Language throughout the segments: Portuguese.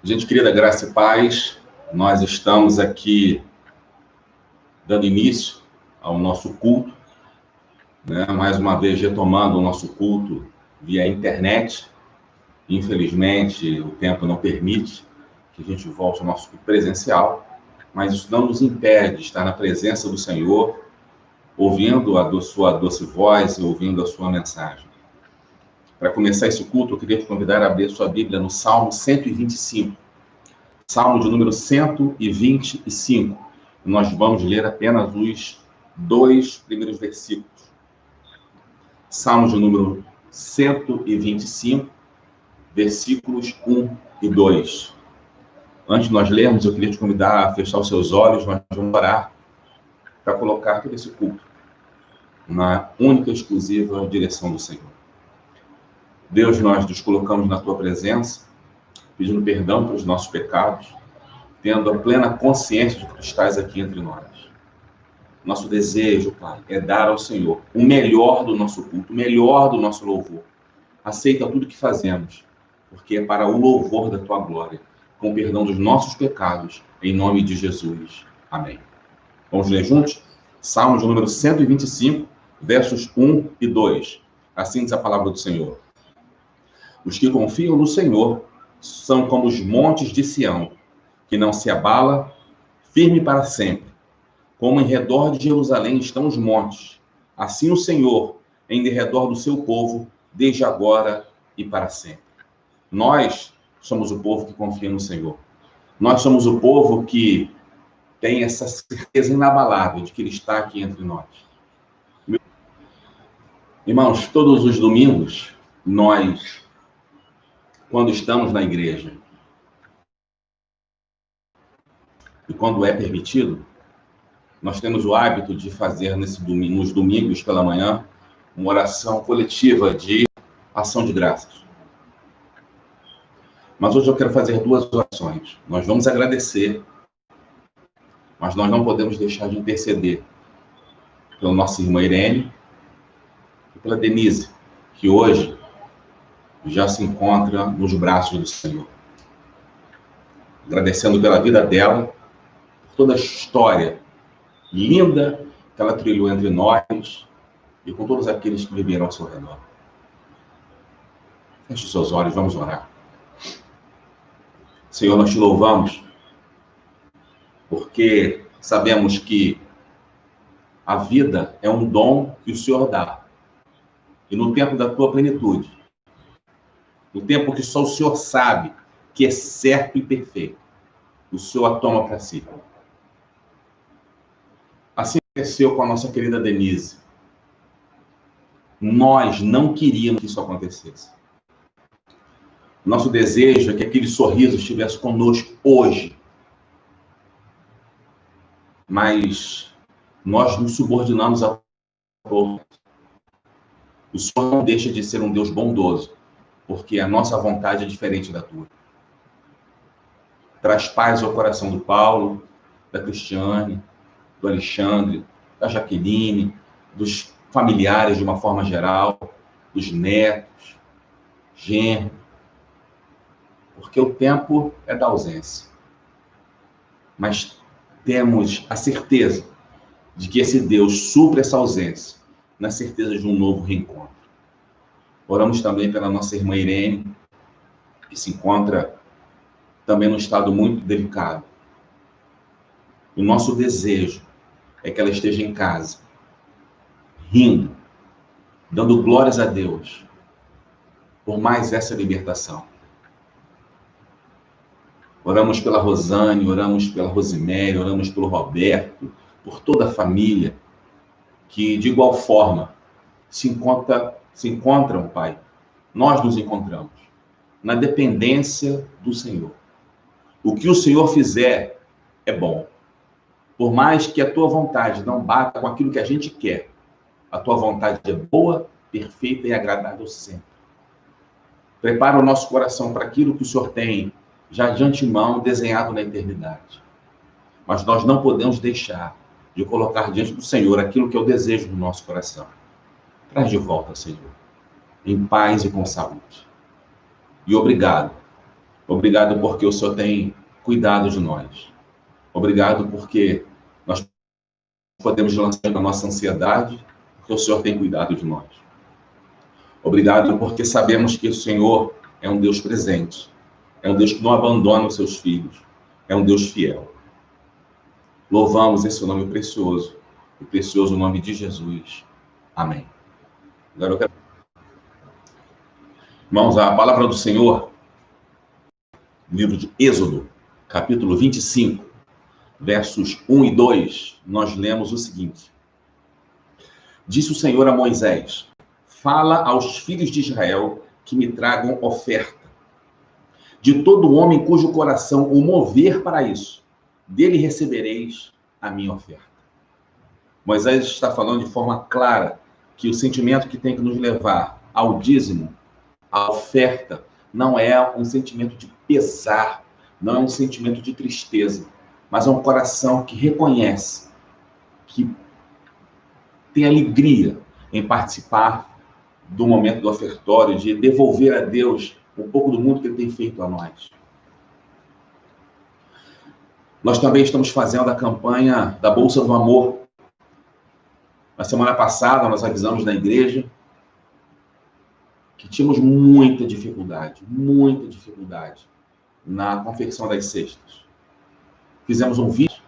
Gente querida, graça e paz, nós estamos aqui dando início ao nosso culto, né? Mais uma vez retomando o nosso culto via internet. Infelizmente, o tempo não permite que a gente volte ao nosso culto presencial, mas isso não nos impede de estar na presença do Senhor, ouvindo a sua doce voz e ouvindo a sua mensagem. Para começar esse culto, eu queria te convidar a abrir sua Bíblia no Salmo 125. Salmo de número 125. Nós vamos ler apenas os 2 primeiros versículos. Salmo de número 125, versículos 1 e 2. Antes de nós lermos, eu queria te convidar a fechar os seus olhos, nós vamos orar para colocar todo esse culto na única e exclusiva direção do Senhor. Deus, nós nos colocamos na Tua presença, pedindo perdão pelos nossos pecados, tendo a plena consciência de que Tu estás aqui entre nós. Nosso desejo, Pai, é dar ao Senhor o melhor do nosso culto, o melhor do nosso louvor. Aceita tudo que fazemos, porque é para o louvor da Tua glória, com o perdão dos nossos pecados, em nome de Jesus. Amém. Vamos ler juntos? Salmo de número 125, versos 1 e 2. Assim diz a palavra do Senhor. Os que confiam no Senhor são como os montes de Sião, que não se abala, firme para sempre. Como em redor de Jerusalém estão os montes, assim o Senhor em derredor do seu povo, desde agora e para sempre. Nós somos o povo que confia no Senhor. Nós somos o povo que tem essa certeza inabalável de que Ele está aqui entre nós. Irmãos, todos os domingos, nós, quando estamos na igreja, e quando é permitido, nós temos o hábito de fazer nos domingos pela manhã, uma oração coletiva de ação de graças. Mas hoje eu quero fazer 2 orações. Nós vamos agradecer, mas nós não podemos deixar de interceder pela nossa irmã Irene e pela Denise, que hoje já se encontra nos braços do Senhor. Agradecendo pela vida dela, por toda a história linda que ela trilhou entre nós e com todos aqueles que viveram ao seu redor. Feche os seus olhos, vamos orar. Senhor, nós te louvamos, porque sabemos que a vida é um dom que o Senhor dá. E no tempo da tua plenitude, no tempo que só o Senhor sabe que é certo e perfeito, o Senhor a toma para si. Assim aconteceu com a nossa querida Denise. Nós não queríamos que isso acontecesse. Nosso desejo é que aquele sorriso estivesse conosco hoje. Mas nós nos subordinamos a todos. O Senhor não deixa de ser um Deus bondoso, porque a nossa vontade é diferente da tua. Traz paz ao coração do Paulo, da Cristiane, do Alexandre, da Jaqueline, dos familiares de uma forma geral, dos netos, genro, porque o tempo é da ausência. Mas temos a certeza de que esse Deus supre essa ausência, na certeza de um novo reencontro. Oramos também pela nossa irmã Irene, que se encontra também num estado muito delicado. O nosso desejo é que ela esteja em casa, rindo, dando glórias a Deus por mais essa libertação. Oramos pela Rosane, oramos pela Rosiméria, oramos pelo Roberto, por toda a família que, de igual forma, se encontram, Pai. Nós nos encontramos na dependência do Senhor. O que o Senhor fizer é bom. Por mais que a tua vontade não bata com aquilo que a gente quer, a tua vontade é boa, perfeita e agradável sempre. Prepara o nosso coração para aquilo que o Senhor tem já de antemão desenhado na eternidade. Mas nós não podemos deixar de colocar diante do Senhor aquilo que é o desejo do nosso coração. Traz de volta, Senhor, em paz e com saúde. E obrigado Obrigado porque o Senhor tem cuidado de nós. Obrigado porque nós podemos lançar a nossa ansiedade, porque o Senhor tem cuidado de nós. Obrigado porque sabemos que o Senhor é um Deus presente, é um Deus que não abandona os seus filhos, é um Deus fiel. Louvamos esse nome precioso, o precioso nome de Jesus. Amém. Agora eu quero... Irmãos, a palavra do Senhor, livro de Êxodo, capítulo 25, versos 1 e 2, nós lemos o seguinte: Disse o Senhor a Moisés: Fala aos filhos de Israel que me tragam oferta. De todo homem cujo coração o mover para isso, dele recebereis a minha oferta. Moisés está falando de forma clara que o sentimento que tem que nos levar ao dízimo, à oferta, não é um sentimento de pesar, não é um sentimento de tristeza, mas é um coração que reconhece, que tem alegria em participar do momento do ofertório, de devolver a Deus um pouco do mundo que Ele tem feito a nós. Nós também estamos fazendo a campanha da Bolsa do Amor. Na semana passada, nós avisamos na igreja que tínhamos muita dificuldade na confecção das cestas. Fizemos um vídeo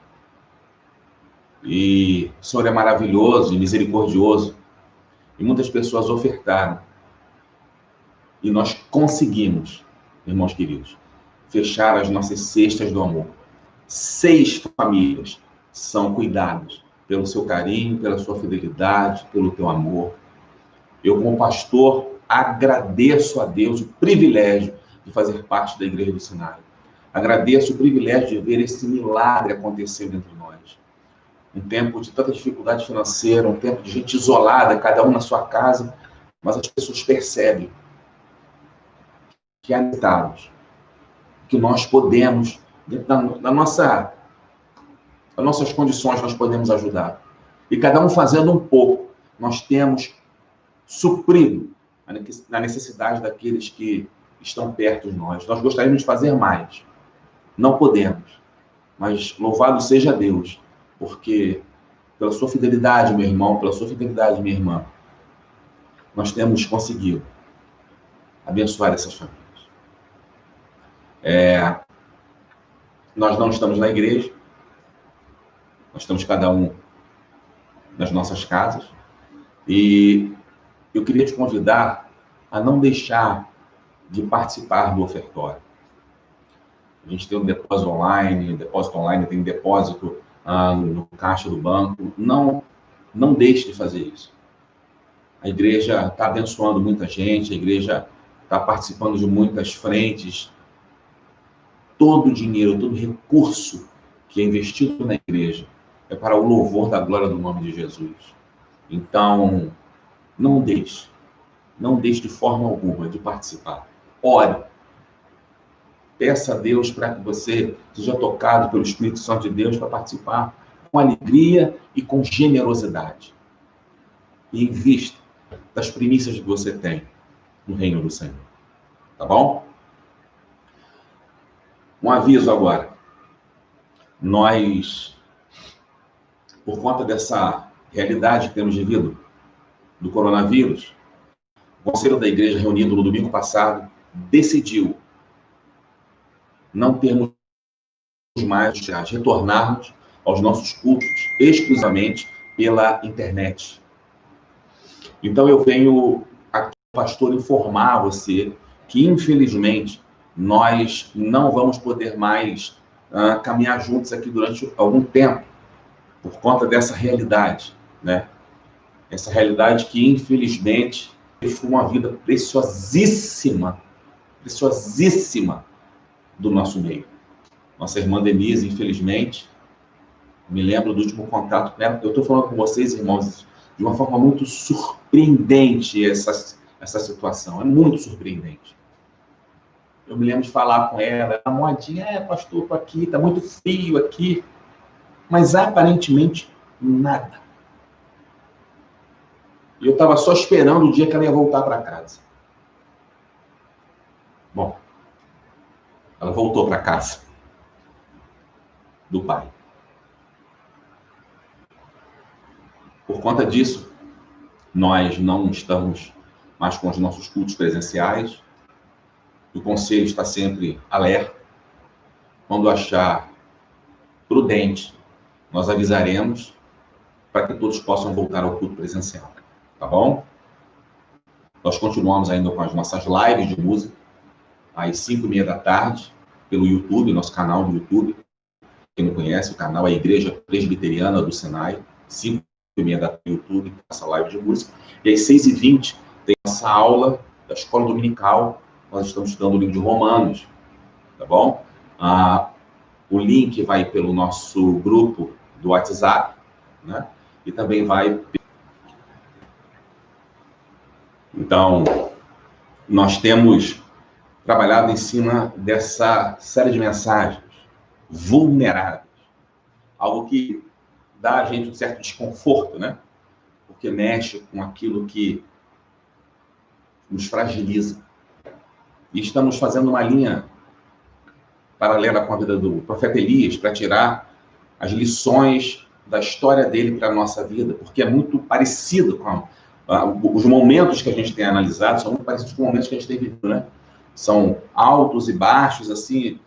e o Senhor é maravilhoso e misericordioso e muitas pessoas ofertaram. E nós conseguimos, irmãos queridos, fechar as nossas cestas do amor. 6 famílias são cuidadas pelo seu carinho, pela sua fidelidade, pelo teu amor. Eu, como pastor, agradeço a Deus o privilégio de fazer parte da Igreja do Sinai. Agradeço o privilégio de ver esse milagre acontecendo entre nós. Um tempo de tanta dificuldade financeira, um tempo de gente isolada, cada um na sua casa, mas as pessoas percebem que há necessidades, que nós podemos, dentro das nossas condições, nós podemos ajudar. E cada um fazendo um pouco, nós temos suprido a necessidade daqueles que estão perto de nós. Nós gostaríamos de fazer mais. Não podemos. Mas louvado seja Deus, porque pela sua fidelidade, meu irmão, pela sua fidelidade, minha irmã, nós temos conseguido abençoar essas famílias. Nós não estamos na igreja, nós estamos cada um nas nossas casas, e eu queria te convidar a não deixar de participar do ofertório. A gente tem um depósito online tem depósito no caixa do banco. Não deixe de fazer isso. A igreja está abençoando muita gente, a igreja está participando de muitas frentes. Todo o dinheiro, todo o recurso que é investido na igreja é para o louvor da glória do nome de Jesus. Então, não deixe de forma alguma de participar. Ore. Peça a Deus para que você seja tocado pelo Espírito Santo de Deus para participar com alegria e com generosidade. E invista das primícias que você tem no reino do Senhor. Tá bom? Um aviso agora. Nós, por conta dessa realidade que temos vivido do coronavírus, o Conselho da Igreja, reunido no domingo passado, decidiu não termos mais retornarmos aos nossos cultos exclusivamente pela internet. Então eu venho aqui, pastor, informar você que, infelizmente, nós não vamos poder mais caminhar juntos aqui durante algum tempo, por conta dessa realidade, né? Essa realidade que, infelizmente, foi uma vida preciosíssima do nosso meio. Nossa irmã Denise, infelizmente, me lembro do último contato com ela. Eu estou falando com vocês, irmãos, de uma forma muito surpreendente essa situação. É muito surpreendente. Eu me lembro de falar com ela, a moedinha, pastor, estou aqui, está muito frio aqui. Mas aparentemente nada. E eu estava só esperando o dia que ela ia voltar para casa. Bom, Ela voltou para casa do pai. Por conta disso, nós não estamos mais com os nossos cultos presenciais. O conselho está sempre alerta. Quando achar prudente, nós avisaremos para que todos possam voltar ao culto presencial. Tá bom? Nós continuamos ainda com as nossas lives de música, às 5h30 da tarde, pelo YouTube, nosso canal do YouTube. Quem não conhece, o canal é a Igreja Presbiteriana do Sinai, 5h30 da tarde no YouTube, essa live de música. E às 6h20 tem essa aula da Escola Dominical. Nós estamos estudando o livro de Romanos, tá bom? O link vai pelo nosso grupo do WhatsApp, né? E também vai... Então, nós temos trabalhado em cima dessa série de mensagens vulneráveis. Algo que dá a gente um certo desconforto, né? Porque mexe com aquilo que nos fragiliza. E estamos fazendo uma linha paralela com a vida do profeta Elias para tirar as lições da história dele para a nossa vida, porque é muito parecido com os momentos que a gente tem analisado, são muito parecidos com os momentos que a gente tem vivido, né? São altos e baixos, assim,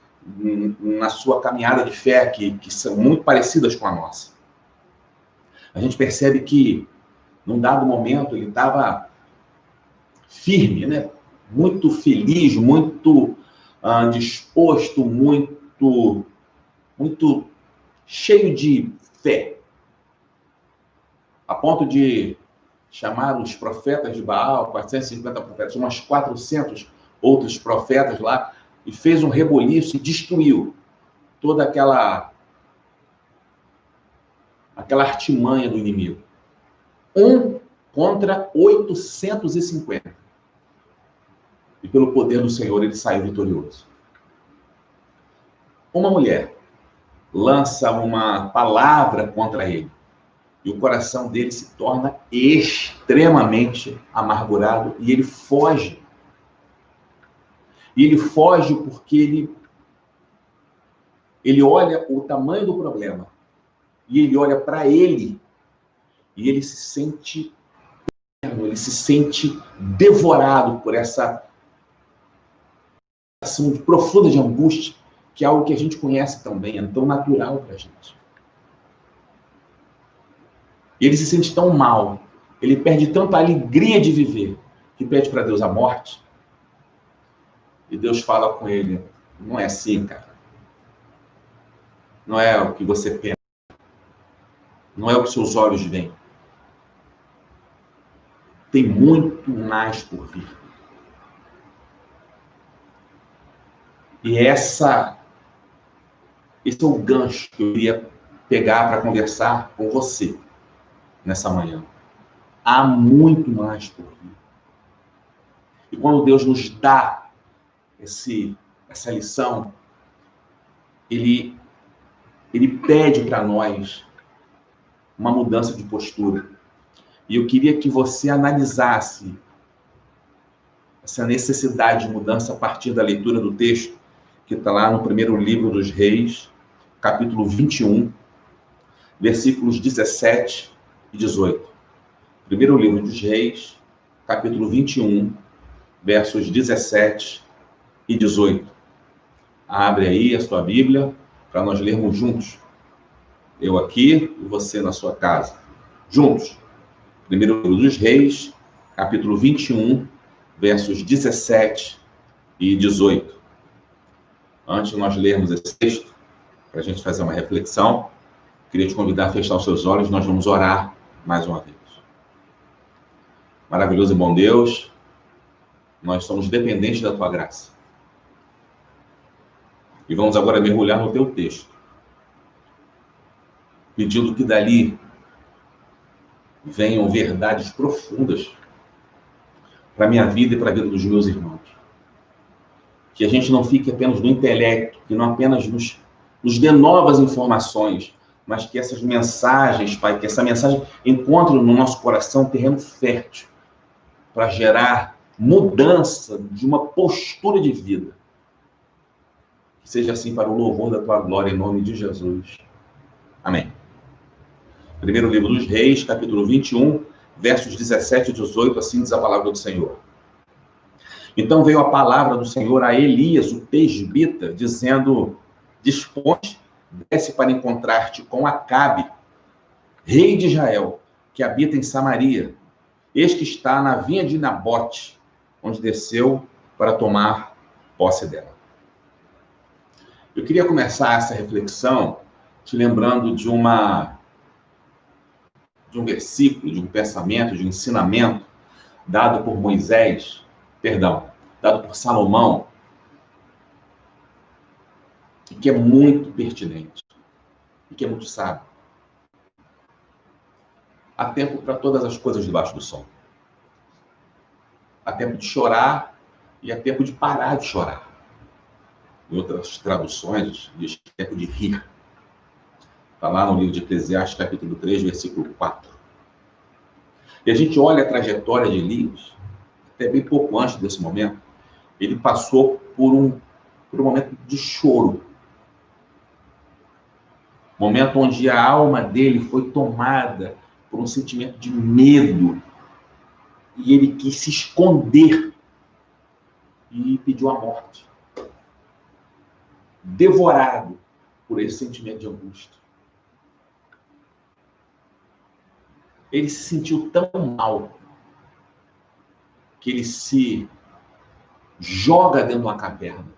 na sua caminhada de fé, que são muito parecidas com a nossa. A gente percebe que, num dado momento, ele estava firme, né? Muito feliz, muito disposto, muito cheio de fé, a ponto de chamar os profetas de Baal, 450 profetas, umas 400 outros profetas lá, e fez um reboliço e destruiu toda aquela artimanha do inimigo. 1 contra 850. E pelo poder do Senhor ele saiu vitorioso. Uma mulher lança uma palavra contra ele, e o coração dele se torna extremamente amargurado, e ele foge. E ele foge porque ele olha o tamanho do problema, e ele olha para ele, e ele se sente devorado por essa ação profunda de angústia, que é algo que a gente conhece tão bem, é tão natural para a gente. E ele se sente tão mal, ele perde tanta alegria de viver, que pede para Deus a morte. E Deus fala com ele: não é assim, cara. Não é o que você pensa. Não é o que seus olhos veem. Tem muito mais por vir. E esse é o gancho que eu queria pegar para conversar com você nessa manhã. Há muito mais por vir. E quando Deus nos dá essa lição, ele pede para nós uma mudança de postura. E eu queria que você analisasse essa necessidade de mudança a partir da leitura do texto que está lá no primeiro livro dos Reis, capítulo 21, versículos 17 e 18. Primeiro livro dos Reis, capítulo 21, versos 17 e 18. Abre aí a sua Bíblia para nós lermos juntos. Eu aqui e você na sua casa. Juntos. Primeiro livro dos Reis, capítulo 21, versos 17 e 18. Antes de nós lermos esse texto, para a gente fazer uma reflexão, queria te convidar a fechar os seus olhos, nós vamos orar mais uma vez. Maravilhoso e bom Deus, nós somos dependentes da Tua graça. E vamos agora mergulhar no Teu texto, pedindo que dali venham verdades profundas para a minha vida e para a vida dos meus irmãos. Que a gente não fique apenas no intelecto, que não apenas nos dê novas informações, mas que essas mensagens, Pai, que essa mensagem encontre no nosso coração um terreno fértil para gerar mudança de uma postura de vida. seja assim para o louvor da tua glória, em nome de Jesus. Amém. Primeiro livro dos Reis, capítulo 21, versos 17 e 18, assim diz a palavra do Senhor. Então veio a palavra do Senhor a Elias, o tesbita, dizendo: dispõe-te, desce para encontrar-te com Acabe, rei de Israel, que habita em Samaria. Eis que está na vinha de Nabote, onde desceu para tomar posse dela. Eu queria começar essa reflexão te lembrando de um versículo, de um pensamento, de um ensinamento dado por dado por Salomão, e que é muito pertinente, e que é muito sábio. Há tempo para todas as coisas debaixo do sol. Há tempo de chorar e há tempo de parar de chorar. Em outras traduções, diz tempo de rir. Está lá no livro de Eclesiastes, capítulo 3, versículo 4. E a gente olha a trajetória de Elias, até bem pouco antes desse momento, ele passou por um momento de choro. Momento onde a alma dele foi tomada por um sentimento de medo. E ele quis se esconder e pediu a morte. Devorado por esse sentimento de angústia. Ele se sentiu tão mal que ele se joga dentro de uma caverna.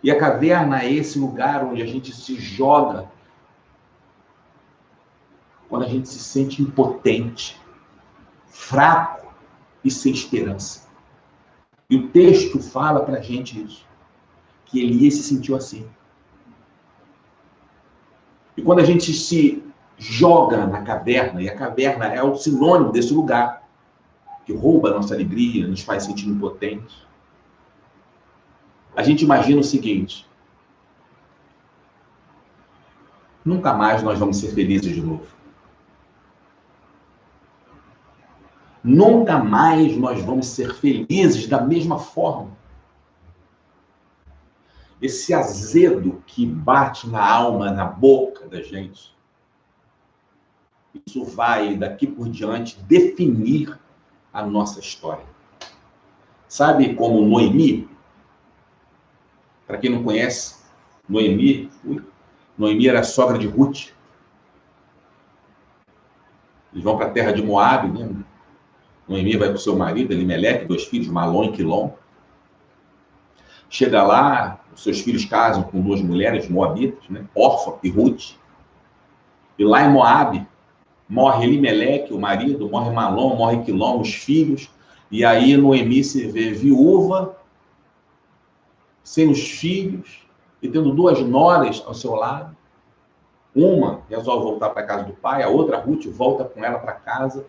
E a caverna é esse lugar onde a gente se joga quando a gente se sente impotente, fraco e sem esperança. E o texto fala pra gente isso, que Elias se sentiu assim. E quando a gente se joga na caverna, e a caverna é o sinônimo desse lugar, que rouba a nossa alegria, nos faz sentir impotentes, a gente imagina o seguinte: nunca mais nós vamos ser felizes de novo. Nunca mais nós vamos ser felizes da mesma forma. Esse azedo que bate na alma, na boca da gente, isso vai, daqui por diante, definir a nossa história. Sabe como Noemi? Para quem não conhece, Noemi era a sogra de Ruth. Eles vão para a terra de Moabe, né? Noemi vai com o seu marido, Elimeleque, 2 filhos, Malom e Quilom. Chega lá, os seus filhos casam com 2 mulheres moabitas, né? Orfa e Ruth. E lá em Moabe, morre Elimeleque, o marido, morre Malom, morre Quilom, os filhos. E aí Noemi se vê viúva, sem os filhos, e tendo 2 noras ao seu lado. Uma resolve voltar para a casa do pai, a outra, Ruth, volta com ela para casa.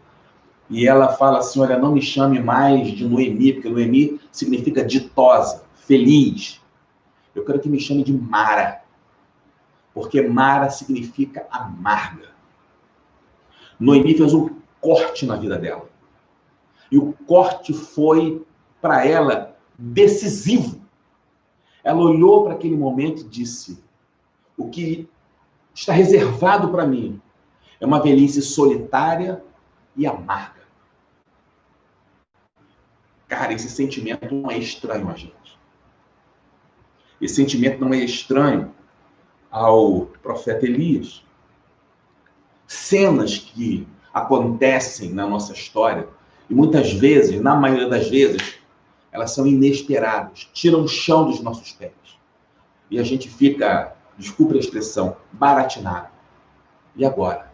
E ela fala assim: olha, não me chame mais de Noemi, porque Noemi significa ditosa, feliz. Eu quero que me chame de Mara, porque Mara significa amarga. Noemi fez um corte na vida dela. E o corte foi, para ela, decisivo. Ela olhou para aquele momento e disse: o que está reservado para mim é uma velhice solitária e amarga. Cara, esse sentimento não é estranho a gente. Esse sentimento não é estranho ao profeta Elias. Cenas que acontecem na nossa história, e muitas vezes, na maioria das vezes, elas são inesperadas, tiram o chão dos nossos pés. E a gente fica, desculpe a expressão, baratinado. E agora?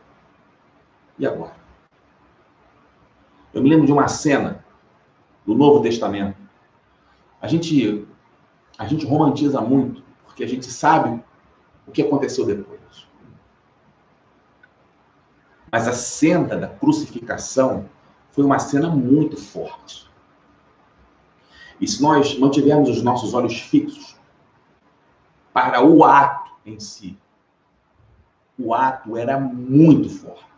E agora? Eu me lembro de uma cena do Novo Testamento. A gente romantiza muito, porque a gente sabe o que aconteceu depois. Mas a cena da crucificação foi uma cena muito forte. E se nós mantivermos os nossos olhos fixos para o ato em si, o ato era muito forte.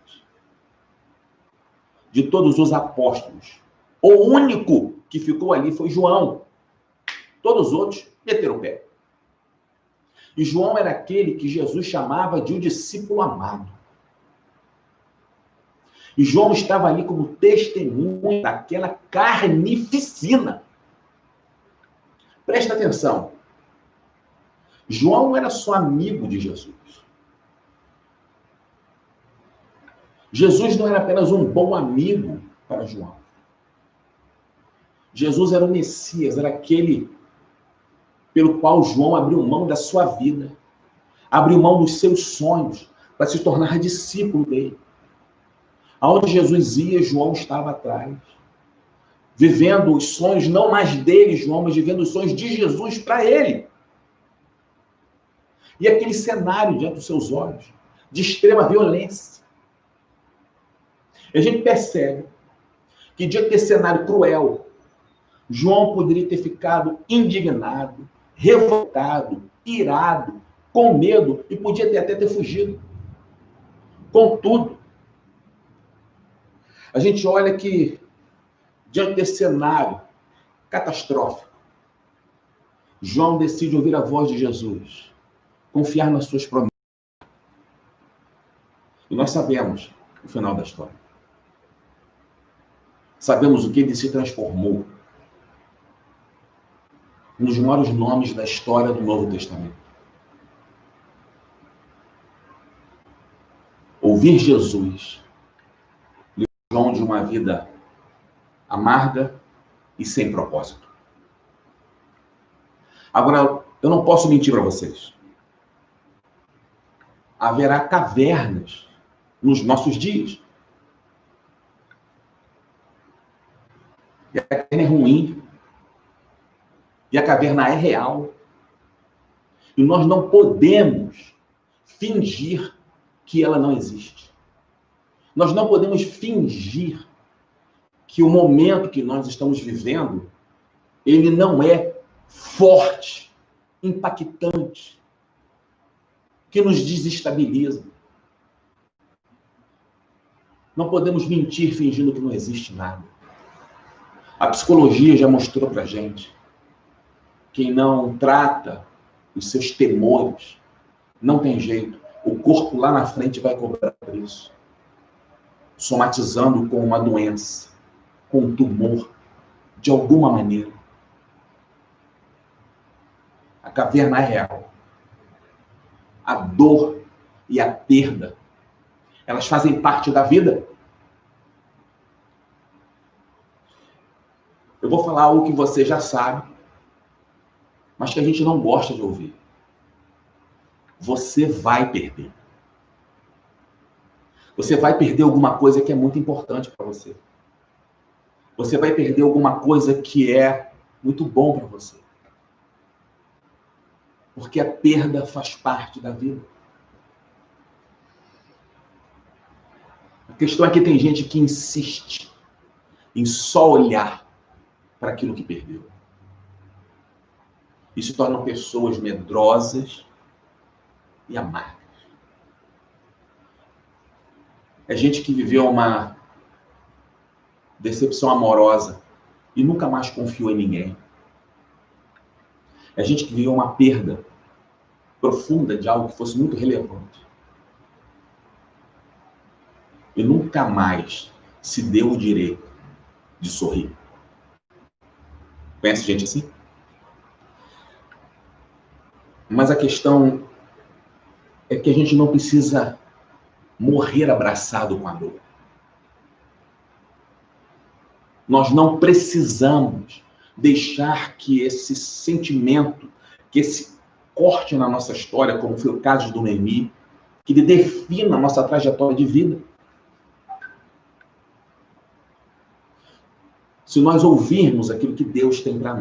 De todos os apóstolos, o único que ficou ali foi João. Todos os outros meteram o pé. E João era aquele que Jesus chamava de um discípulo amado. E João estava ali como testemunha daquela carnificina. Presta atenção. João não era só amigo de Jesus. Jesus não era apenas um bom amigo para João. Jesus era o Messias, era aquele pelo qual João abriu mão da sua vida, abriu mão dos seus sonhos para se tornar discípulo dele. Aonde Jesus ia, João estava atrás, vivendo os sonhos não mais dele, João, mas vivendo os sonhos de Jesus para ele. E aquele cenário diante dos seus olhos, de extrema violência. E a gente percebe que diante desse cenário cruel, João poderia ter ficado indignado, revoltado, irado, com medo e podia até ter fugido. Contudo, a gente olha que, diante desse cenário catastrófico, João decide ouvir a voz de Jesus, confiar nas suas promessas. E nós sabemos o final da história. Sabemos o que ele se transformou. Um dos maiores nomes da história do Novo Testamento. Ouvir Jesus livrou João de uma vida amarga e sem propósito. Agora, eu não posso mentir para vocês. Haverá cavernas nos nossos dias. E a caverna é ruim. E a caverna é real. E nós não podemos fingir que ela não existe. Nós não podemos fingir que o momento que nós estamos vivendo, ele não é forte, impactante, que nos desestabiliza. Não podemos mentir fingindo que não existe nada. A psicologia já mostrou para a gente. Quem não trata os seus temores, não tem jeito. O corpo lá na frente vai cobrar por isso. Somatizando com uma doença, com um tumor, de alguma maneira. A caverna é real. A dor e a perda, elas fazem parte da vida. Eu vou falar algo que você já sabe, mas que a gente não gosta de ouvir. Você vai perder. Você vai perder alguma coisa que é muito importante para você. Você vai perder alguma coisa que é muito bom para você. Porque a perda faz parte da vida. A questão é que tem gente que insiste em só olhar para aquilo que perdeu. Isso torna pessoas medrosas e amargas. É gente que viveu uma decepção amorosa e nunca mais confiou em ninguém. É gente que viveu uma perda profunda de algo que fosse muito relevante. E nunca mais se deu o direito de sorrir. Conhece gente assim? Mas a questão é que a gente não precisa morrer abraçado com a dor. Nós não precisamos deixar que esse sentimento, que esse corte na nossa história, como foi o caso do Noemi, que ele defina a nossa trajetória de vida. Se nós ouvirmos aquilo que Deus tem para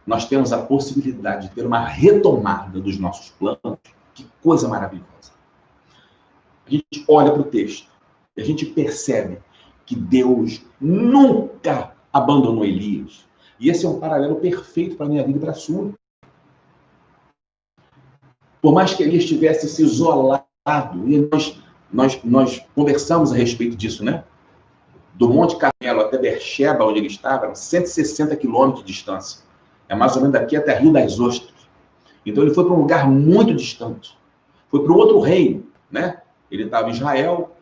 nós temos a possibilidade de ter uma retomada dos nossos planos. Que coisa maravilhosa. A gente olha para o texto e a gente percebe que Deus nunca abandonou Elias. E esse é um paralelo perfeito para a minha vida e para a sua. Por mais que Elias tivesse se isolado, e nós conversamos a respeito disso, né? Do Monte Carmelo até Beersheba, onde ele estava, eram 160 quilômetros de distância. É mais ou menos daqui até Rio das Ostras. Então ele foi para um lugar muito distante. Foi para um outro reino, né? Ele estava em Israel,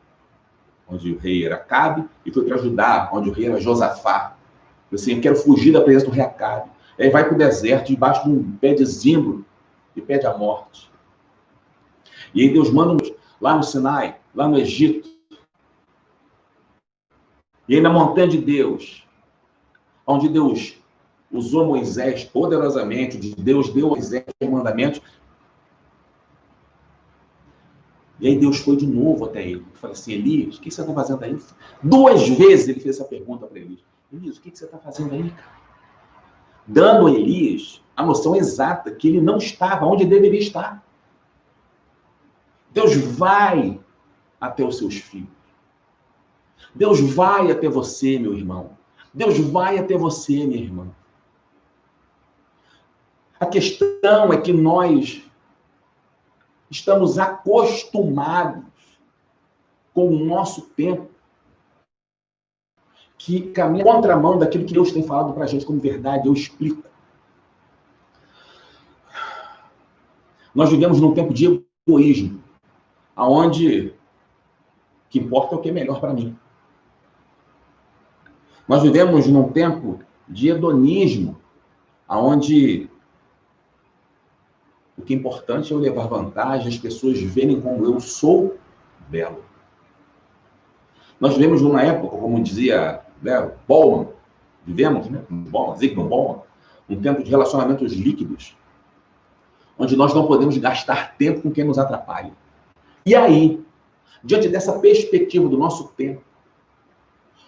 onde o rei era Acabe, e foi para Judá, onde o rei era Josafá. Assim, eu quero fugir da presença do rei Acabe. Aí vai para o deserto, debaixo de um pé de zimbro, e pede a morte. E aí Deus manda lá no Sinai, lá no Egito. E aí na montanha de Deus, onde Deus usou Moisés poderosamente, onde Deus deu a Moisés os mandamentos. E aí Deus foi de novo até ele. Ele falou assim, Elias, o que você está fazendo aí? 2 vezes ele fez essa pergunta para Elias. Elias, o que você está fazendo aí, cara? Dando a Elias a noção exata que ele não estava onde deveria estar. Deus vai até os seus filhos. Deus vai até você, meu irmão. Deus vai até você, minha irmã. A questão é que nós estamos acostumados com o nosso tempo que caminha contramão daquilo que Deus tem falado para a gente como verdade. Eu explico. Nós vivemos num tempo de egoísmo, onde o que importa é o que é melhor para mim. Nós vivemos num tempo de hedonismo, onde o que é importante é eu levar vantagem, as pessoas verem como eu sou belo. Nós vivemos numa época, como dizia, né, Bauman, vivemos, né, Zygmunt Bauman, um tempo de relacionamentos líquidos, onde nós não podemos gastar tempo com quem nos atrapalha. E aí, diante dessa perspectiva do nosso tempo,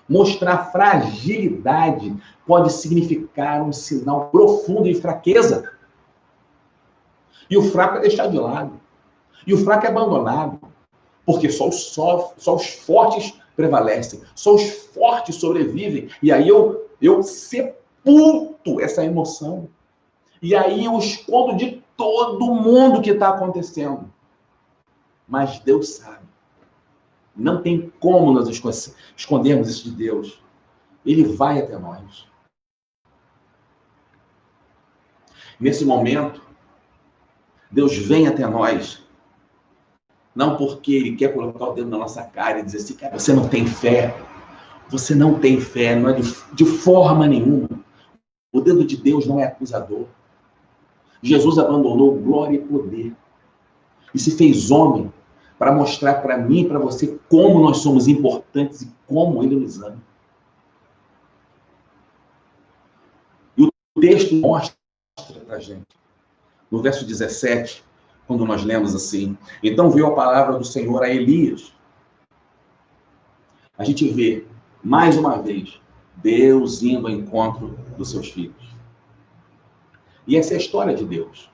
mostrar fragilidade pode significar um sinal profundo de fraqueza. E o fraco é deixado de lado. E o fraco é abandonado. Porque só os fortes prevalecem. Só os fortes sobrevivem. E aí eu sepulto essa emoção. E aí eu escondo de todo mundo o que está acontecendo. Mas Deus sabe. Não tem como nós escondermos isso de Deus. Ele vai até nós. Nesse momento, Deus vem até nós. Não porque Ele quer colocar o dedo na nossa cara e dizer assim, cara, você não tem fé. Você não tem fé, não é de forma nenhuma. O dedo de Deus não é acusador. Jesus abandonou glória e poder. E se fez homem para mostrar para mim e para você como nós somos importantes e como Ele nos ama. E o texto mostra para a gente, no verso 17, quando nós lemos assim, então veio a palavra do Senhor a Elias. A gente vê, mais uma vez, Deus indo ao encontro dos seus filhos. E essa é a história de Deus.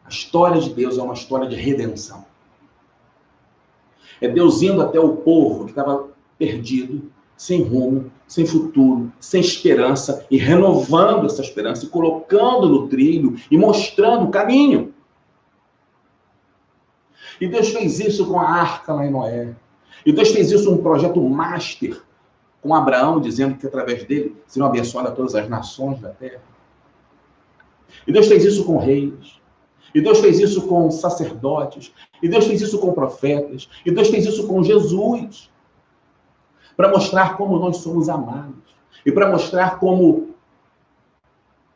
A história de Deus é uma história de redenção. É Deus indo até o povo que estava perdido, sem rumo, sem futuro, sem esperança, e renovando essa esperança, e colocando no trilho, e mostrando o caminho. E Deus fez isso com a arca lá em Noé. E Deus fez isso um projeto master com Abraão, dizendo que através dele seriam abençoadas todas as nações da terra. E Deus fez isso com reis. E Deus fez isso com sacerdotes. E Deus fez isso com profetas. E Deus fez isso com Jesus. Para mostrar como nós somos amados. E para mostrar como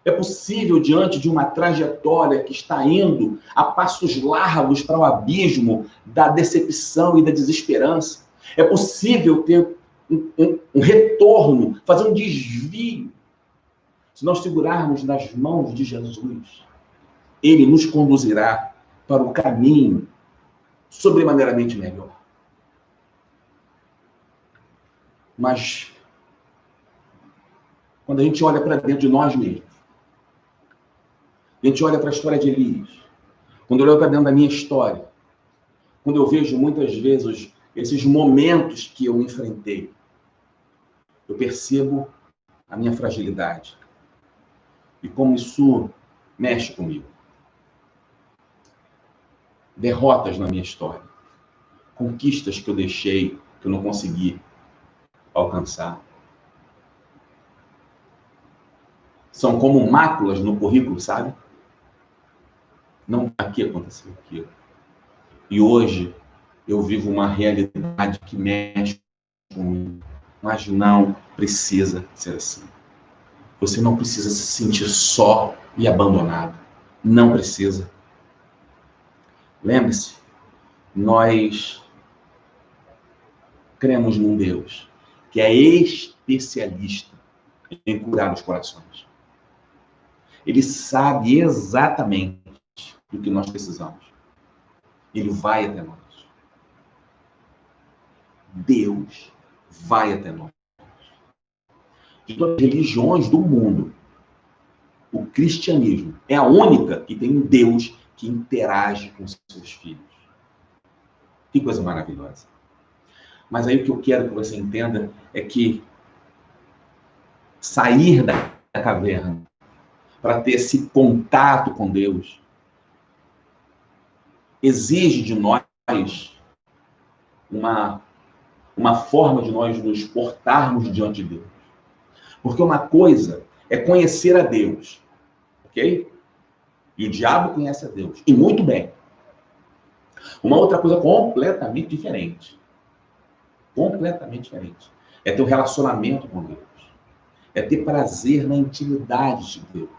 é possível, diante de uma trajetória que está indo a passos largos para o abismo da decepção e da desesperança, é possível ter um retorno, fazer um desvio. Se nós segurarmos nas mãos de Jesus, Ele nos conduzirá para o caminho sobremaneiramente melhor. Mas, quando a gente olha para dentro de nós mesmos, a gente olha para a história de Elias, quando eu olho para dentro da minha história, quando eu vejo muitas vezes esses momentos que eu enfrentei, eu percebo a minha fragilidade e como isso mexe comigo. Derrotas na minha história, conquistas que eu deixei, que eu não consegui alcançar. são como máculas no currículo, sabe? Não, aqui aconteceu aquilo. E hoje eu vivo uma realidade que mexe comigo. Mas não precisa ser assim. Você não precisa se sentir só e abandonado. Não precisa. Lembre-se, nós cremos num Deus que é especialista em curar os corações. Ele sabe exatamente do que nós precisamos. Ele vai até nós. Deus vai até nós. De todas as religiões do mundo, o cristianismo é a única que tem um Deus que interage com seus filhos. Que coisa maravilhosa. Mas aí o que eu quero que você entenda é que sair da caverna para ter esse contato com Deus exige de nós uma forma de nós nos portarmos diante de Deus. Porque uma coisa é conhecer a Deus, ok? E o diabo conhece a Deus, e muito bem. Uma outra coisa completamente diferente é ter um relacionamento com Deus. É ter prazer na intimidade de Deus.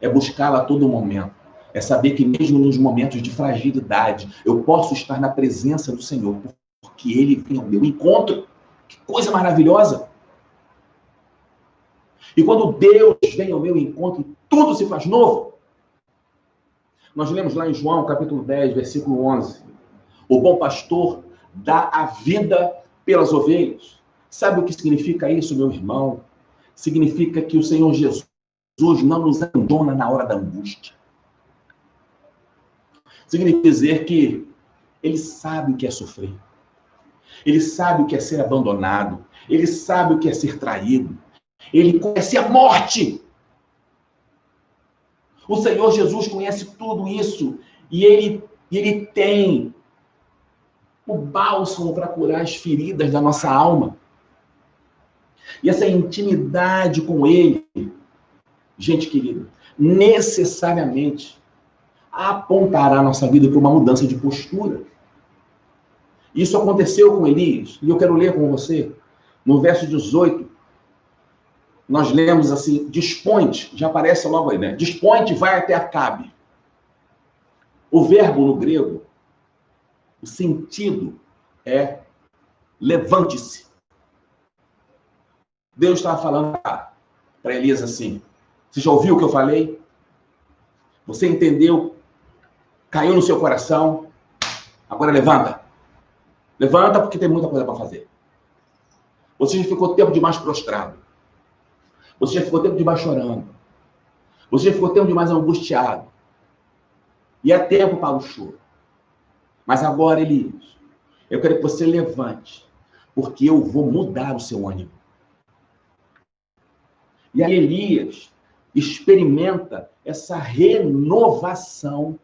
É buscá-lo a todo momento. É saber que mesmo nos momentos de fragilidade, eu posso estar na presença do Senhor, porque Ele vem ao meu encontro. Que coisa maravilhosa! E quando Deus vem ao meu encontro, tudo se faz novo. Nós lemos lá em João, capítulo 10, versículo 11. O bom pastor dá a vida pelas ovelhas. Sabe o que significa isso, meu irmão? Significa que o Senhor Jesus não nos abandona na hora da angústia. Significa dizer que Ele sabe o que é sofrer. Ele sabe o que é ser abandonado. Ele sabe o que é ser traído. Ele conhece a morte. O Senhor Jesus conhece tudo isso. E ele tem o bálsamo para curar as feridas da nossa alma. E essa intimidade com Ele, gente querida, necessariamente apontará a nossa vida para uma mudança de postura. Isso aconteceu com Elias, e eu quero ler com você, no verso 18, nós lemos assim, dispõe-te, já aparece logo aí, né? Dispõe-te, vai até Acabe. O verbo no grego, o sentido é levante-se. Deus estava falando para Elias assim, você já ouviu o que eu falei? Você entendeu? Caiu no seu coração? Agora levanta. Levanta porque tem muita coisa para fazer. Você já ficou tempo demais prostrado. Você já ficou tempo demais chorando. Você já ficou tempo demais angustiado. E é tempo para o choro. Mas agora, Elias, eu quero que você levante, porque eu vou mudar o seu ânimo. E aí Elias experimenta essa renovação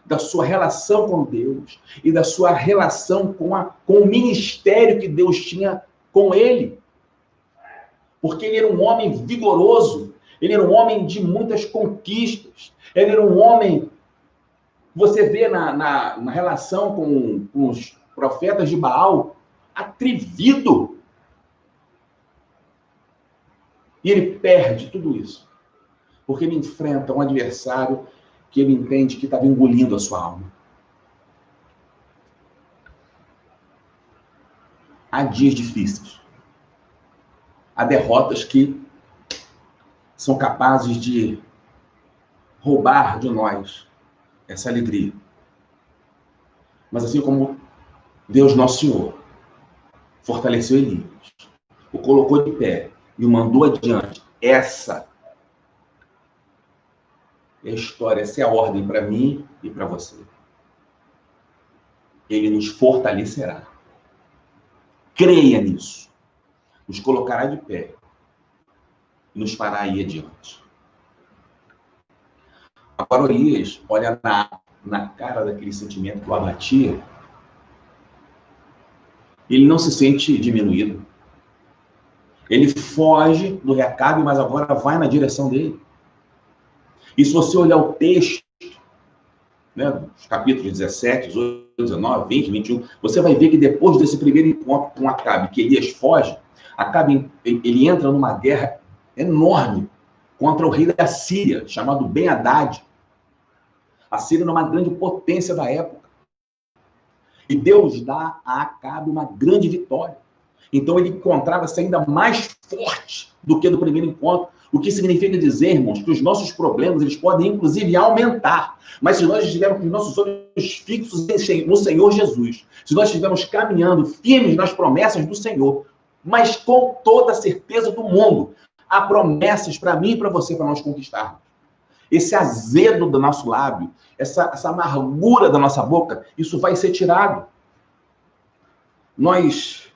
da sua relação com Deus e da sua relação com o ministério que Deus tinha com ele. Porque ele era um homem vigoroso, ele era um homem de muitas conquistas, ele era um homem, você vê na relação com os profetas de Baal, atrevido. E ele perde tudo isso, porque ele enfrenta um adversário que ele entende que estava engolindo a sua alma. Há dias difíceis. Há derrotas que são capazes de roubar de nós essa alegria. Mas assim como Deus Nosso Senhor fortaleceu Elias, o colocou de pé e o mandou adiante, essa é a história, essa é a ordem para mim e para você. Ele nos fortalecerá. Creia nisso. Nos colocará de pé e nos fará ir adiante. Agora Elias olha na cara daquele sentimento que o abatia. Ele não se sente diminuído. Ele foge do rei Acabe, mas agora vai na direção dele. E se você olhar o texto, né, os capítulos 17, 18, 19, 20, 21, você vai ver que depois desse primeiro encontro com Acabe, que Elias foge, Acabe, ele entra numa guerra enorme contra o rei da Síria, chamado Ben-Hadad. A Síria era uma grande potência da época. E Deus dá a Acabe uma grande vitória. Então ele encontrava-se ainda mais forte do que no primeiro encontro. O que significa dizer, irmãos, que os nossos problemas eles podem, inclusive, aumentar. Mas se nós estivermos com os nossos olhos fixos no Senhor Jesus, se nós estivermos caminhando firmes nas promessas do Senhor, mas com toda a certeza do mundo, há promessas para mim e para você, para nós conquistarmos. Esse azedo do nosso lábio, essa amargura da nossa boca, isso vai ser tirado. Nós,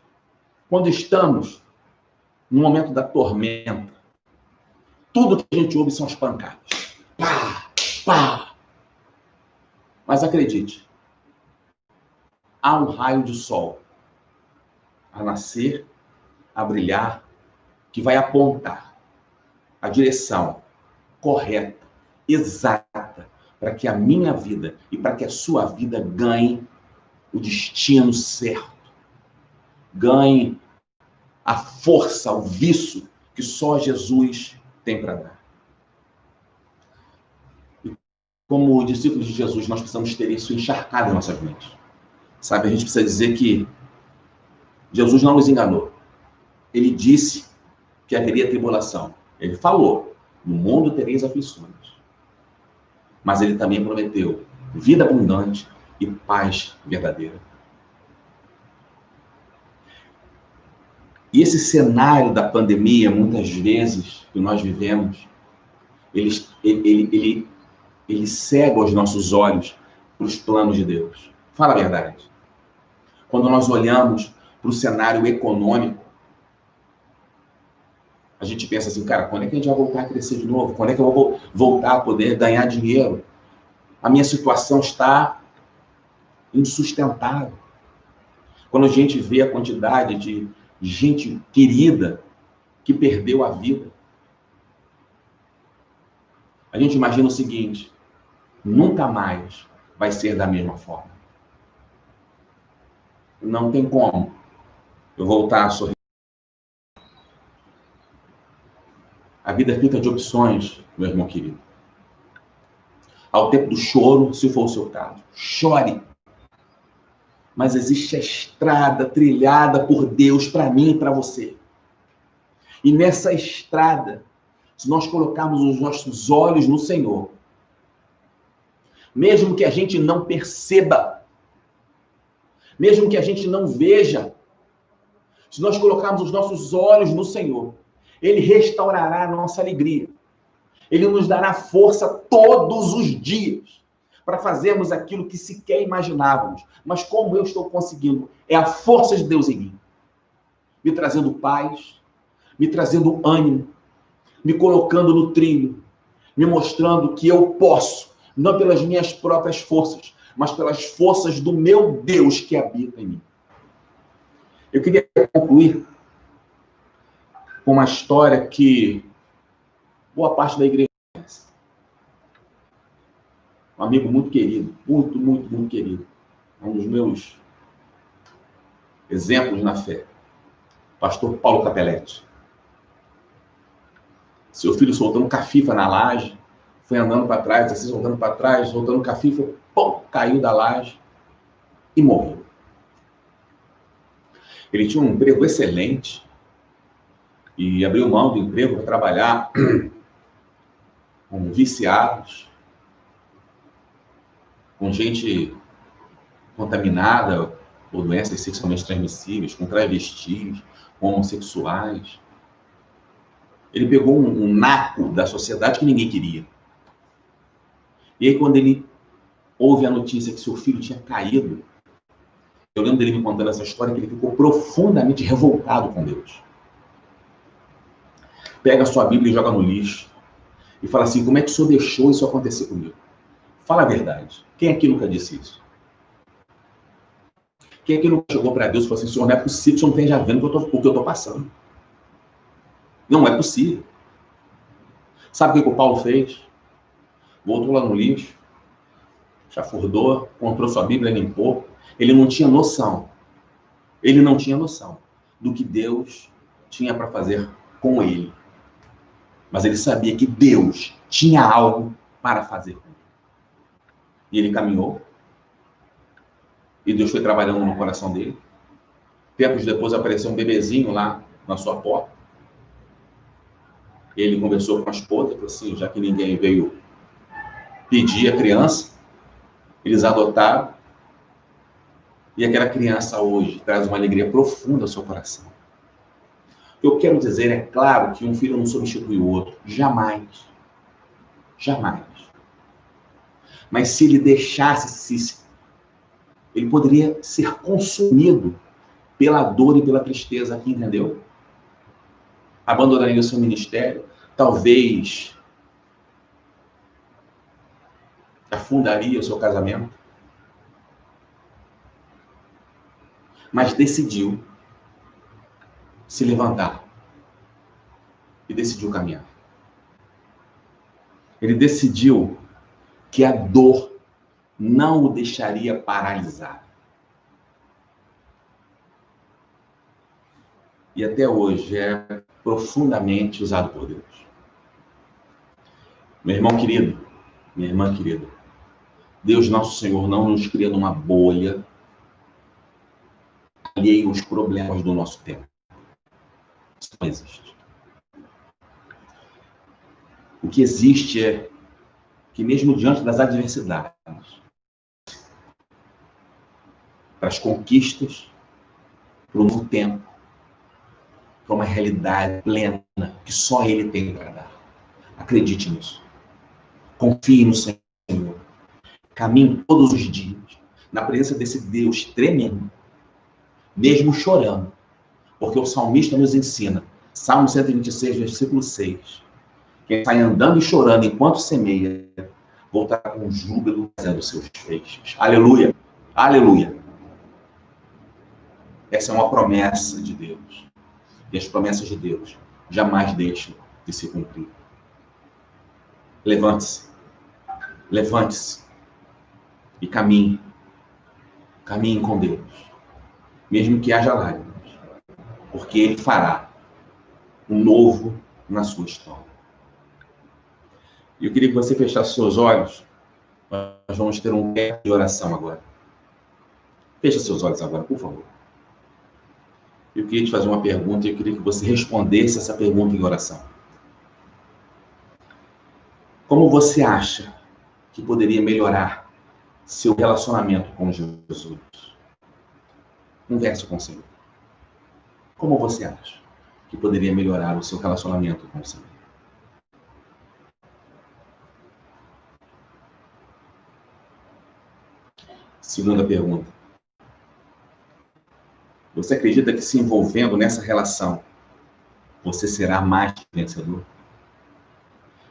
quando estamos no momento da tormenta, tudo que a gente ouve são as pancadas. Pá, pá. Mas acredite, há um raio de sol a nascer, a brilhar, que vai apontar a direção correta, exata, para que a minha vida e para que a sua vida ganhe o destino certo. Ganhe a força, o vício que só Jesus tem para dar. E como discípulos de Jesus, nós precisamos ter isso encharcado em nossas mentes. Sabe, a gente precisa dizer que Jesus não nos enganou. Ele disse que haveria tribulação. Ele falou, no mundo tereis aflições. Mas ele também prometeu vida abundante e paz verdadeira. E esse cenário da pandemia, muitas vezes, que nós vivemos, ele cega os nossos olhos para os planos de Deus. Fala a verdade. Quando nós olhamos para o cenário econômico, a gente pensa assim, cara, quando é que a gente vai voltar a crescer de novo? Quando é que eu vou voltar a poder ganhar dinheiro? A minha situação está insustentável. Quando a gente vê a quantidade de gente querida que perdeu a vida, a gente imagina o seguinte, nunca mais vai ser da mesma forma. Não tem como eu voltar a sorrir. A vida é feita de opções, meu irmão querido. Ao tempo do choro, se for o seu caso, chore. Mas existe a estrada trilhada por Deus para mim e para você. E nessa estrada, se nós colocarmos os nossos olhos no Senhor, mesmo que a gente não perceba, mesmo que a gente não veja, se nós colocarmos os nossos olhos no Senhor, Ele restaurará a nossa alegria. Ele nos dará força todos os dias para fazermos aquilo que sequer imaginávamos. Mas como eu estou conseguindo? É a força de Deus em mim. Me trazendo paz, me trazendo ânimo, me colocando no trilho, me mostrando que eu posso, não pelas minhas próprias forças, mas pelas forças do meu Deus que habita em mim. Eu queria concluir com uma história que boa parte da igreja conhece. Um amigo muito querido, muito querido. Um dos meus exemplos na fé. Pastor Paulo Capelletti. Seu filho soltando cafifa na laje, foi andando para trás, assim, soltando para trás, soltando cafifa, pum, caiu da laje e morreu. Ele tinha um emprego excelente e abriu mão do emprego para trabalhar com viciados, com gente contaminada por doenças sexualmente transmissíveis, com travestis, com homossexuais. Ele pegou um naco da sociedade que ninguém queria. E aí, quando ele ouve a notícia que seu filho tinha caído, eu lembro dele me contando essa história, que ele ficou profundamente revoltado com Deus. Pega a sua Bíblia e joga no lixo. E fala assim, como é que o senhor deixou isso acontecer comigo? Fala a verdade. Quem aqui nunca disse isso? Quem aqui nunca chegou para Deus e falou assim, senhor, não é possível que o senhor não esteja vendo o que eu estou passando? Não é possível. Sabe o que o Paulo fez? Voltou lá no lixo, chafurdou, encontrou sua Bíblia, limpou. Ele não tinha noção. Ele não tinha noção do que Deus tinha para fazer com ele. Mas ele sabia que Deus tinha algo para fazer com ele. E ele caminhou. E Deus foi trabalhando no coração dele. Tempos depois apareceu um bebezinho lá na sua porta. Ele conversou com a esposa, falou assim, já que ninguém veio pedir a criança, eles adotaram. E aquela criança hoje traz uma alegria profunda ao seu coração. O que eu quero dizer é claro que um filho não substitui o outro. Jamais. Jamais. Mas se ele deixasse, ele poderia ser consumido pela dor e pela tristeza aqui, entendeu? Abandonaria o seu ministério, talvez afundaria o seu casamento, mas decidiu se levantar e decidiu caminhar. Ele decidiu que a dor não o deixaria paralisado. E até hoje é profundamente usado por Deus. Meu irmão querido, minha irmã querida, Deus nosso Senhor não nos cria numa bolha alheio aos problemas do nosso tempo. Isso não existe. O que existe é que mesmo diante das adversidades, para as conquistas, para o novo tempo, para uma realidade plena que só Ele tem para dar. Acredite nisso. Confie no Senhor. Caminhe todos os dias na presença desse Deus tremendo, mesmo chorando, porque o salmista nos ensina, Salmo 126, versículo 6, quem sai andando e chorando enquanto semeia, voltará com júbilo fazendo seus feixes. Aleluia! Aleluia! Essa é uma promessa de Deus. E as promessas de Deus jamais deixam de se cumprir. Levante-se. Levante-se. E caminhe. Caminhe com Deus. Mesmo que haja lágrimas. Porque Ele fará um novo na sua história. E eu queria que você fechasse seus olhos. Nós vamos ter um tempo de oração agora. Feche seus olhos agora, por favor. Eu queria te fazer uma pergunta e eu queria que você respondesse essa pergunta em oração. Como você acha que poderia melhorar seu relacionamento com Jesus? Converse com o Senhor. Como você acha que poderia melhorar o seu relacionamento com o Senhor? Segunda pergunta. Você acredita que se envolvendo nessa relação, você será mais que vencedor?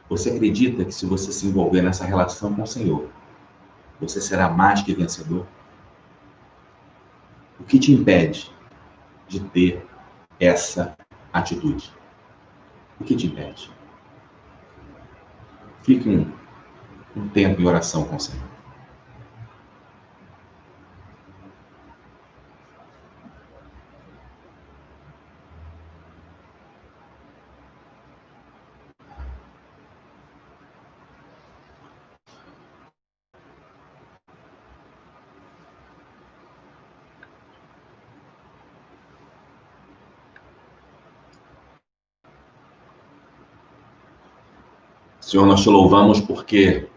Você acredita que se você se envolver nessa relação com o Senhor, você será mais que vencedor? O que te impede de ter essa atitude? O que te impede? Fique um tempo em oração com o Senhor. Senhor, nós te louvamos porque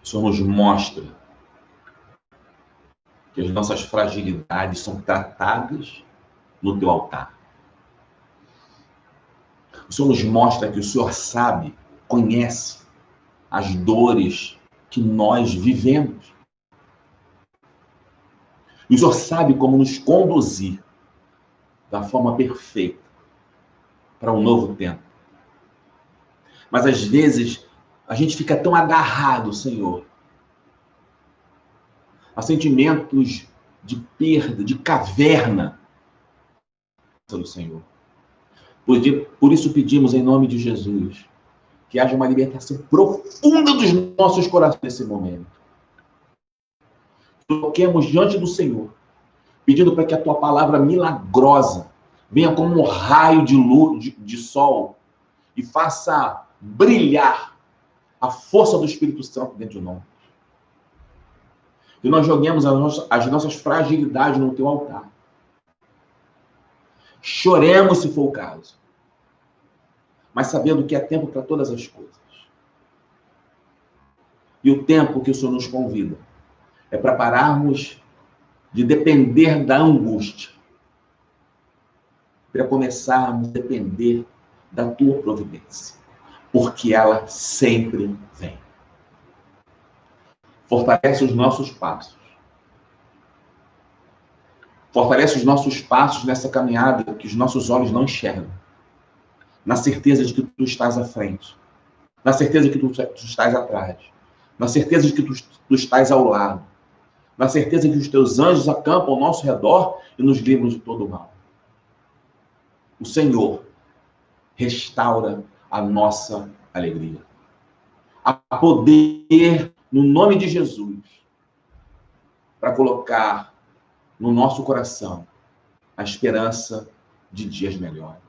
o Senhor nos mostra que as nossas fragilidades são tratadas no teu altar. O Senhor nos mostra que o Senhor sabe, conhece as dores que nós vivemos. E o Senhor sabe como nos conduzir da forma perfeita para um novo tempo. Mas às vezes a gente fica tão agarrado, Senhor, a sentimentos de perda, de caverna, do Senhor. Por isso pedimos em nome de Jesus que haja uma libertação profunda dos nossos corações nesse momento. Coloquemos diante do Senhor, pedindo para que a tua palavra milagrosa venha como um raio de luz, de sol, e faça brilhar a força do Espírito Santo dentro de nós. Que nós joguemos as nossas fragilidades no teu altar. Choremos se for o caso, mas sabendo que é tempo para todas as coisas. E o tempo que o Senhor nos convida é para pararmos de depender da angústia, para começarmos a depender da tua providência, porque ela sempre vem. Fortalece os nossos passos. Fortalece os nossos passos nessa caminhada que os nossos olhos não enxergam. Na certeza de que tu estás à frente. Na certeza de que tu estás atrás. Na certeza de que tu estás ao lado. Na certeza de que os teus anjos acampam ao nosso redor e nos livram de todo o mal. O Senhor restaura a nossa alegria. Há poder no nome de Jesus para colocar no nosso coração a esperança de dias melhores.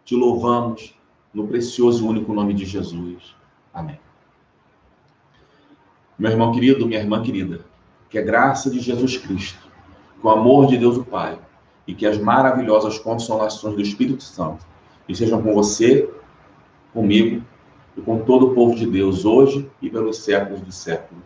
Te louvamos no precioso e único nome de Jesus. Amém. Meu irmão querido, minha irmã querida, que a graça de Jesus Cristo, que o amor de Deus o Pai e que as maravilhosas consolações do Espírito Santo estejam com você, comigo e com todo o povo de Deus hoje e pelos séculos dos séculos.